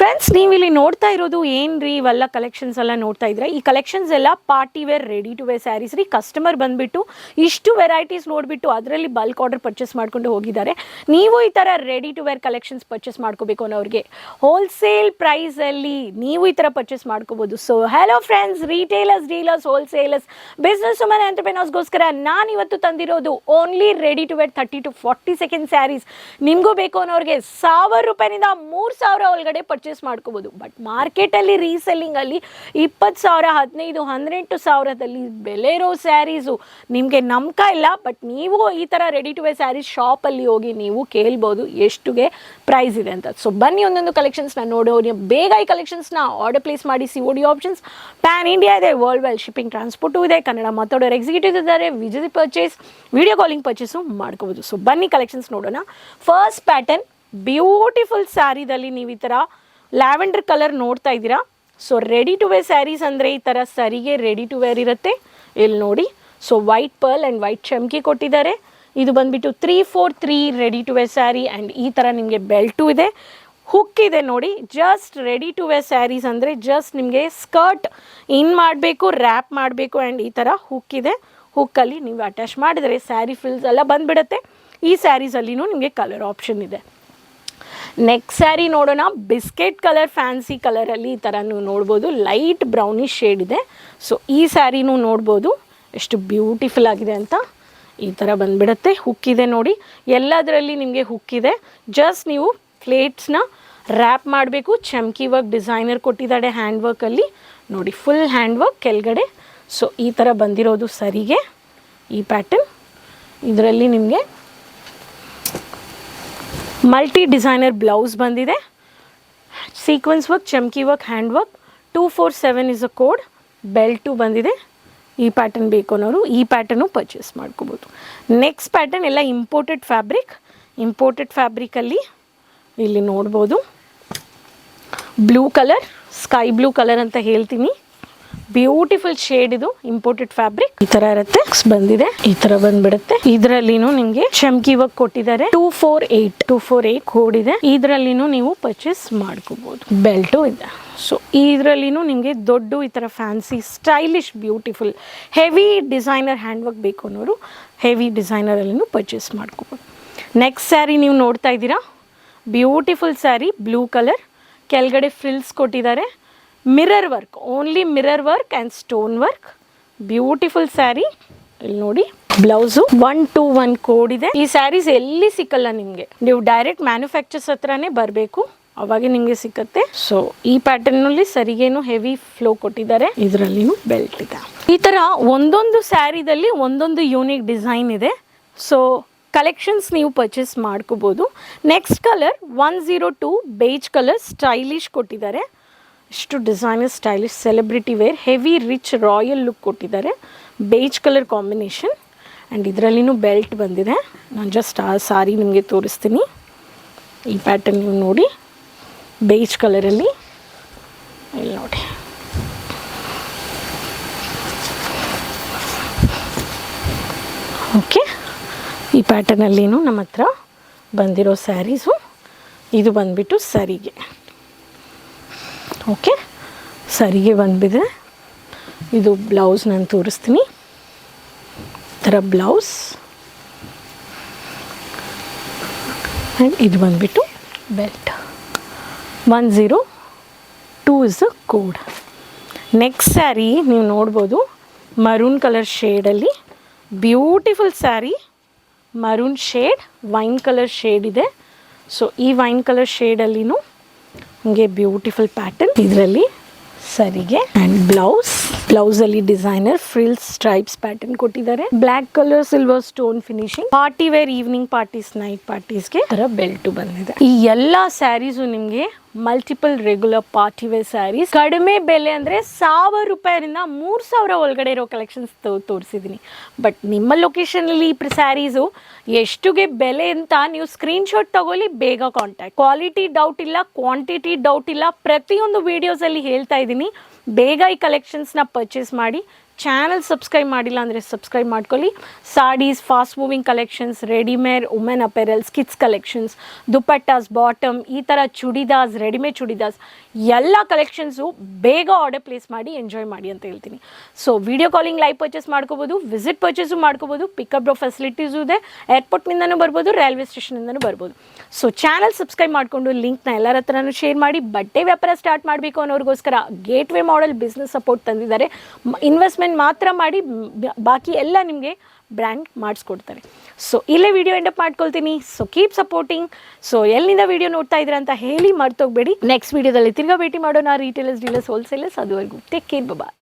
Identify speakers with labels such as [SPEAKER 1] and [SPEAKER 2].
[SPEAKER 1] Friends, ನೀವು ಇಲ್ಲಿ ನೋಡ್ತಾ ಇರೋದು ಏನ್ರಿ ಇವೆಲ್ಲ ಕಲೆಕ್ಷನ್ಸ್ ಎಲ್ಲ ನೋಡ್ತಾ ಇದ್ರೆ, ಈ ಕಲೆಕ್ಷನ್ಸ್ ಎಲ್ಲ party wear ready to wear sarees ರೀ. ಕಸ್ಟಮರ್ ಬಂದ್ಬಿಟ್ಟು ಇಷ್ಟು ವೆರೈಟೀಸ್ ನೋಡಿಬಿಟ್ಟು ಅದರಲ್ಲಿ ಬಲ್ಕ್ ಆರ್ಡರ್ ಪರ್ಚೇಸ್ ಮಾಡ್ಕೊಂಡು ಹೋಗಿದ್ದಾರೆ. ನೀವು ಈ ಥರ ready to wear collections purchase ಮಾಡ್ಕೋಬೇಕು ಅನ್ನೋರಿಗೆ ಹೋಲ್ಸೇಲ್ ಪ್ರೈಸಲ್ಲಿ ನೀವು ಈ ಥರ ಪರ್ಚೇಸ್ ಮಾಡ್ಕೋಬೋದು. So hello friends, retailers, dealers, wholesalers, business woman, ಎಂಟರ್ಪ್ರೆನರ್ಸ್ಗೋಸ್ಕರ ನಾನು ಇವತ್ತು ತಂದಿರೋದು only ready to wear 30 to 40 second sarees. ನಿಮಗೂ ಬೇಕು ಅನ್ನೋರಿಗೆ 1000 ರೂಪಾಯಿನಿಂದ 3000 ಒಳಗಡೆ ಪರ್ಚೇಸ್ ಮಾಡ್ಕೋಬೋದು. ಬಟ್ ಮಾರ್ಕೆಟಲ್ಲಿ ರೀಸೆಲ್ಲಿಂಗಲ್ಲಿ 20,000, 15,000, 18,000ದಲ್ಲಿ ಬೆಲೆ ಇರೋ ಸ್ಯಾರೀಸು ನಿಮಗೆ ನಂಬಿಕ ಇಲ್ಲ. ಬಟ್ ನೀವು ಈ ಥರ ರೆಡಿ ಟು ವೇರ್ ಸ್ಯಾರೀಸ್ ಶಾಪಲ್ಲಿ ಹೋಗಿ ನೀವು ಕೇಳ್ಬೋದು ಎಷ್ಟುಗೆ ಪ್ರೈಸ್ ಇದೆ ಅಂತ. ಸೊ ಬನ್ನಿ ಒಂದೊಂದು ಕಲೆಕ್ಷನ್ಸ್ನ ನೋಡೋಣ. ಬೇಗ ಈ ಕಲೆಕ್ಷನ್ಸ್ನ ಆರ್ಡರ್ ಪ್ಲೇಸ್ ಮಾಡಿ. COD ಆಪ್ಷನ್ಸ್ ಪ್ಯಾನ್ ಇಂಡಿಯಾ ಇದೆ, ವರ್ಲ್ಡ್ ವೈಡ್ ಶಿಪ್ಪಿಂಗ್ ಟ್ರಾನ್ಸ್ಪೋರ್ಟು ಇದೆ, ಕನ್ನಡ ಮಾತಾಡೋರು ಎಕ್ಸಿಕ್ಯೂಟಿವ್ ಇದ್ದಾರೆ, visit purchase, video calling purchase ಮಾಡ್ಕೋಬೋದು. ಸೊ ಬನ್ನಿ ಕಲೆಕ್ಷನ್ಸ್ ನೋಡೋಣ. ಫಸ್ಟ್ ಪ್ಯಾಟರ್ನ್ ಬ್ಯೂಟಿಫುಲ್ ಸ್ಯಾರಿದಲ್ಲಿ ನೀವು ಈ ಥರ ಲ್ಯಾವೆಂಡರ್ ಕಲರ್ ನೋಡ್ತಾ ಇದ್ದೀರಾ. So ready to wear sarees ಅಂದರೆ ಈ ಥರ ಸರಿಗೆ ರೆಡಿ ಟು ವೇರ್ ಇರುತ್ತೆ. ಇಲ್ಲಿ ನೋಡಿ, so white pearl and white ಚಮ್ಕಿ ಕೊಟ್ಟಿದ್ದಾರೆ. ಇದು ಬಂದುಬಿಟ್ಟು 343 ready to wear saree. And ಈ ಥರ ನಿಮಗೆ ಬೆಲ್ಟು ಇದೆ, ಹುಕ್ ಇದೆ ನೋಡಿ. Just ready to wear sarees ಅಂದರೆ ಜಸ್ಟ್ ನಿಮಗೆ ಸ್ಕರ್ಟ್ ಇನ್ ಮಾಡಬೇಕು, ರ್ಯಾಪ್ ಮಾಡಬೇಕು. ಆ್ಯಂಡ್ ಈ ಥರ ಹುಕ್ ಇದೆ. ಹುಕ್ಕಲ್ಲಿ ನೀವು ಅಟ್ಯಾಚ್ ಮಾಡಿದರೆ ಸ್ಯಾರಿ ಫಿಲ್ಸ್ ಎಲ್ಲ ಬಂದುಬಿಡುತ್ತೆ. ಈ ಸ್ಯಾರೀಸಲ್ಲಿನೂ ನಿಮಗೆ ಕಲರ್ ಆಪ್ಷನ್ ಇದೆ. ನೆಕ್ಸ್ಟ್ ಸ್ಯಾರಿ ನೋಡೋಣ. ಬಿಸ್ಕೆಟ್ ಕಲರ್ ಫ್ಯಾನ್ಸಿ ಕಲರಲ್ಲಿ ಈ ಥರ ನೀವು ನೋಡ್ಬೋದು. ಲೈಟ್ ಬ್ರೌನಿಶ್ ಶೇಡ್ ಇದೆ. ಸೊ ಈ ಸ್ಯಾರಿನೂ ನೋಡ್ಬೋದು ಎಷ್ಟು ಬ್ಯೂಟಿಫುಲ್ ಆಗಿದೆ ಅಂತ. ಈ ಥರ ಬಂದುಬಿಡುತ್ತೆ. ಹುಕ್ಕಿದೆ ನೋಡಿ, ಎಲ್ಲದರಲ್ಲಿ ನಿಮಗೆ ಹುಕ್ಕಿದೆ. ಜಸ್ಟ್ ನೀವು ಪ್ಲೇಟ್ಸ್ನ ರ್ಯಾಪ್ ಮಾಡಬೇಕು. ಚಮ್ಕಿ ವರ್ಕ್ ಡಿಸೈನರ್ ಕೊಟ್ಟಿದ್ದಾರೆ ಹ್ಯಾಂಡ್ ವರ್ಕಲ್ಲಿ ನೋಡಿ, ಫುಲ್ ಹ್ಯಾಂಡ್ ವರ್ಕ್ ಕೆಳಗಡೆ. ಸೊ ಈ ಥರ ಬಂದಿರೋದು ಸರಿಗೆ ಈ ಪ್ಯಾಟರ್ನ್. ಇದರಲ್ಲಿ ನಿಮಗೆ ಮಲ್ಟಿ ಡಿಸೈನರ್ ಬ್ಲೌಸ್ ಬಂದಿದೆ. ಸೀಕ್ವೆನ್ಸ್ ವರ್ಕ್, ಚಮ್ಕಿ work, hand work. 247 is a code. Belt ಬಂದಿದೆ. ಈ ಪ್ಯಾಟರ್ನ್ ಬೇಕು ಅನ್ನೋರು ಈ ಪ್ಯಾಟರ್ನು ಪರ್ಚೇಸ್ ಮಾಡ್ಕೋಬೋದು. ನೆಕ್ಸ್ಟ್ ಪ್ಯಾಟರ್ನ್ ಎಲ್ಲ ಇಂಪೋರ್ಟೆಡ್ ಫ್ಯಾಬ್ರಿಕ್. ಇಂಪೋರ್ಟೆಡ್ ಫ್ಯಾಬ್ರಿಕಲ್ಲಿ ಇಲ್ಲಿ ನೋಡ್ಬೋದು blue colour, sky blue colour ಅಂತ ಹೇಳ್ತೀನಿ. ಬ್ಯೂಟಿಫುಲ್ ಶೇಡ್ ಇದು. ಇಂಪೋರ್ಟೆಡ್ ಫ್ಯಾಬ್ರಿಕ್ ಈ ತರ ಇರುತ್ತೆ. ಬಂದಿದೆ ಈ ತರ ಬಂದ್ಬಿಡುತ್ತೆ. ಇದರಲ್ಲಿನೂ ನಿಮಗೆ ಚಮ್ಕಿ ವರ್ಕ್ ಕೊಟ್ಟಿದ್ದಾರೆ. 248 ಕೋಡ್ ಇದೆ. ಇದರಲ್ಲಿನೂ ನೀವು ಪರ್ಚೇಸ್ ಮಾಡ್ಕೋಬಹುದು. ಬೆಲ್ಟು ಇದೆ. ಸೊ ಇದರಲ್ಲಿನೂ ನಿಮಗೆ ದೊಡ್ಡ ಈ ತರ fancy stylish beautiful heavy designer hand work ಬೇಕು ಅನ್ನೋರು ಹೆವಿ ಡಿಸೈನರ್ ಅಲ್ಲಿನೂ ಪರ್ಚೇಸ್ ಮಾಡ್ಕೋಬಹುದು. ನೆಕ್ಸ್ಟ್ ಸ್ಯಾರಿ ನೀವು ನೋಡ್ತಾ ಇದ್ದೀರಾ. ಬ್ಯೂಟಿಫುಲ್ ಸ್ಯಾರಿ, ಬ್ಲೂ ಕಲರ್, ಕೆಳಗಡೆ ಫ್ರಿಲ್ಸ್ ಕೊಟ್ಟಿದ್ದಾರೆ. Mirror work, only mirror work and stone work. Beautiful sari. ಇಲ್ಲಿ ನೋಡಿ ಬ್ಲೌಸು 121 ಕೋಡ್ ಇದೆ. ಈ ಸ್ಯಾರೀಸ್ ಎಲ್ಲಿ ಸಿಕ್ಕಲ್ಲ ನಿಮಗೆ. ನೀವು ಡೈರೆಕ್ಟ್ ಮ್ಯಾನುಫ್ಯಾಕ್ಚರ್ಸ್ ಹತ್ರನೇ ಬರಬೇಕು, ಅವಾಗೆ ನಿಮಗೆ ಸಿಕ್ಕತ್ತೆ. ಸೊ ಈ ಪ್ಯಾಟರ್ನಲ್ಲಿ ಸರಿಗೇನು ಹೆವಿ ಫ್ಲೋ ಕೊಟ್ಟಿದ್ದಾರೆ. ಇದರಲ್ಲಿನೂ ಬೆಲ್ಟ್ ಇದೆ. ಈ ಥರ ಒಂದೊಂದು ಸ್ಯಾರಿದಲ್ಲಿ ಒಂದೊಂದು ಯೂನಿಕ್ ಡಿಸೈನ್ ಇದೆ. ಸೊ ಕಲೆಕ್ಷನ್ಸ್ ನೀವು ಪರ್ಚೇಸ್ ಮಾಡ್ಕೋಬೋದು. Next colour 102 beige colour stylish ಕೊಟ್ಟಿದ್ದಾರೆ. ಇಷ್ಟು designer stylish celebrity wear heavy rich royal look ಕೊಟ್ಟಿದ್ದಾರೆ. Beige colour combination. ಆ್ಯಂಡ್ ಇದರಲ್ಲಿನೂ ಬೆಲ್ಟ್ ಬಂದಿದೆ. ನಾನು ಜಸ್ಟ್ ಆ ಸಾರಿ ನಿಮಗೆ ತೋರಿಸ್ತೀನಿ. ಈ ಪ್ಯಾಟರ್ನ್ ನೀವು ನೋಡಿ, ಬೇಜ್ ಕಲರಲ್ಲಿ. ಇಲ್ಲಿ ನೋಡಿ, ಓಕೆ. ಈ ಪ್ಯಾಟರ್ನಲ್ಲಿನೂ ನಮ್ಮ ಹತ್ರ ಬಂದಿರೋ ಸ್ಯಾರೀಸು. ಇದು ಬಂದುಬಿಟ್ಟು ಸರಿಗೆ. ಓಕೆ, ಸರಿಗೆ ಬಂದ್ಬಿದೆ. ಇದು ಬ್ಲೌಸ್ ನಾನು ತೋರಿಸ್ತೀನಿ. ಈ ಥರ ಬ್ಲೌಸ್. ಆ್ಯಂಡ್ ಇದು ಬಂದುಬಿಟ್ಟು belt. 102 is a code. Next saree ನೀವು ನೋಡ್ಬೋದು ಮರೂನ್ ಕಲರ್ ಶೇಡಲ್ಲಿ. Beautiful saree, maroon shade, wine colour shade ಇದೆ. ಸೊ ಈ ವೈನ್ ಕಲರ್ ಶೇಡಲ್ಲಿನೂ ಹಂಗೆ ಬ್ಯೂಟಿಫುಲ್ ಪ್ಯಾಟರ್ನ್. ಇದರಲ್ಲಿ ಸರಿಗೆ ಆ್ಯಂಡ್ ಬ್ಲೌಸಲ್ಲಿ ಡಿಸೈನರ್ ಫ್ರಿಲ್ಸ್ ಸ್ಟ್ರೈಪ್ಸ್ ಪ್ಯಾಟರ್ನ್ ಕೊಟ್ಟಿದ್ದಾರೆ. Black colour silver stone finishing. Party wear evening parties, night ಪಾರ್ಟೀಸ್ಗೆ ಥರ ಬೆಲ್ಟು ಬಂದಿದೆ. ಈ ಎಲ್ಲ ಸ್ಯಾರೀಸು ನಿಮಗೆ multiple regular party wear sarees. ಕಡಿಮೆ ಬೆಲೆ ಅಂದರೆ 1000 ರೂಪಾಯಿಯಿಂದ 3000 ಒಳಗಡೆ ಇರೋ ಕಲೆಕ್ಷನ್ಸ್ ತೋರಿಸಿದ್ದೀನಿ. ಬಟ್ ನಿಮ್ಮ ಲೊಕೇಶನಲ್ಲಿ ಈ ಸ್ಯಾರೀಸು ಎಷ್ಟುಗೆ ಬೆಲೆ ಅಂತ ನೀವು ಸ್ಕ್ರೀನ್ಶಾಟ್ ತಗೊಳ್ಳಿ, ಬೇಗ ಕಾಂಟ್ಯಾಕ್ಟ್. ಕ್ವಾಲಿಟಿ ಡೌಟ್ ಇಲ್ಲ, ಕ್ವಾಂಟಿಟಿ ಡೌಟ್ ಇಲ್ಲ. ಪ್ರತಿಯೊಂದು ವೀಡಿಯೋಸಲ್ಲಿ ಹೇಳ್ತಾ ಇದ್ದೀನಿ, ಬೇಗ ಈ ಕಲೆಕ್ಷನ್ಸ್ನ ಪರ್ಚೇಸ್ ಮಾಡಿ. ಚಾನಲ್ ಸಬ್ಸ್ಕ್ರೈಬ್ ಮಾಡಿಲ್ಲ ಅಂದರೆ ಸಬ್ಸ್ಕ್ರೈಬ್ ಮಾಡ್ಕೊಳ್ಳಿ. Saris, fast moving collections, readymade women apparels, kids collections, dupattas, bottom, ಈ ಥರ ಚೂಡಿದಾರ್ಸ್, ರೆಡಿಮೇಡ್ ಚೂಡಿದಾರ್ಸ್ ಎಲ್ಲ ಕಲೆಕ್ಷನ್ಸು ಬೇಗ ಆರ್ಡರ್ ಪ್ಲೇಸ್ ಮಾಡಿ ಎಂಜಾಯ್ ಮಾಡಿ ಅಂತ ಹೇಳ್ತೀನಿ. So video calling live purchase ಮಾಡ್ಕೋಬೋದು, ವಿಸಿಟ್ ಪರ್ಚೇಸು ಮಾಡ್ಕೋಬೋದು, ಪಿಕಪ್ ಡ್ರಾಪ್ ಫೆಸಿಲಿಟೀಸು ಇದೆ, ಏರ್ಪೋರ್ಟ್ನಿಂದನೂ ಬರ್ಬೋದು, ರೈಲ್ವೆ ಸ್ಟೇಷನಿಂದನೂ ಬರ್ಬೋದು. ಸೊ ಚಾನಲ್ ಸಬ್ಸ್ಕ್ರೈಬ್ ಮಾಡಿಕೊಂಡು ಲಿಂಕ್ನ ಎಲ್ಲರ ಹತ್ರನೂ ಶೇರ್ ಮಾಡಿ. ಬಟ್ಟೆ ವ್ಯಾಪಾರ ಸ್ಟಾರ್ಟ್ ಮಾಡಬೇಕು ಅನ್ನೋರಿಗೋಸ್ಕರ ಗೇಟ್ವೇ ಮಾಡೆಲ್ ಬಿಸ್ನೆಸ್ ಸಪೋರ್ಟ್ ತಂದಿದ್ದಾರೆ. ಇನ್ವೆಸ್ಟ್ಮೆಂಟ್ ಮಾತ್ರ ಮಾಡಿ ಬಾಕಿ ಎಲ್ಲ ನಿಮಗೆ ಬ್ರ್ಯಾಂಡ್ ಮಾಡಿಸ್ಕೊಡ್ತಾರೆ. ಸೊ ಇಲ್ಲೇ ವಿಡಿಯೋ ಎಂಡಪ್ ಮಾಡ್ಕೊಳ್ತೀನಿ. So keep supporting. ಸೊ ಎಲ್ಲಿಂದ ವಿಡಿಯೋ ನೋಡ್ತಾ ಇದ್ದೀರಾ ಅಂತ ಹೇಳಿ ಮರ್ತೋಗ್ಬೇಡಿ. ನೆಕ್ಸ್ಟ್ ವಿಡಿಯೋದಲ್ಲಿ ತಿರ್ಗಾ ಭೇಟಿ ಮಾಡೋಣ. Retailers, dealers, wholesalers. ಅದುವರೆಗೂ ಟೇಕ್ ಕೇರ್, ಬಾಯ್.